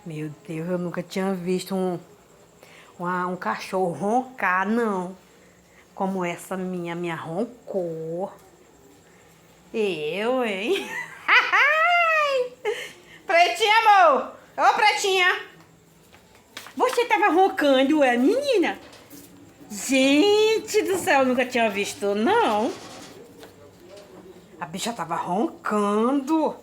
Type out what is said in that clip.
Meu Deus, eu nunca tinha visto um cachorro roncar, não. Como essa minha roncou. Eu, hein? Pretinha, amor! Ô, Pretinha! Você tava roncando, é, menina? Gente do céu, eu nunca tinha visto, não. A bicha tava roncando.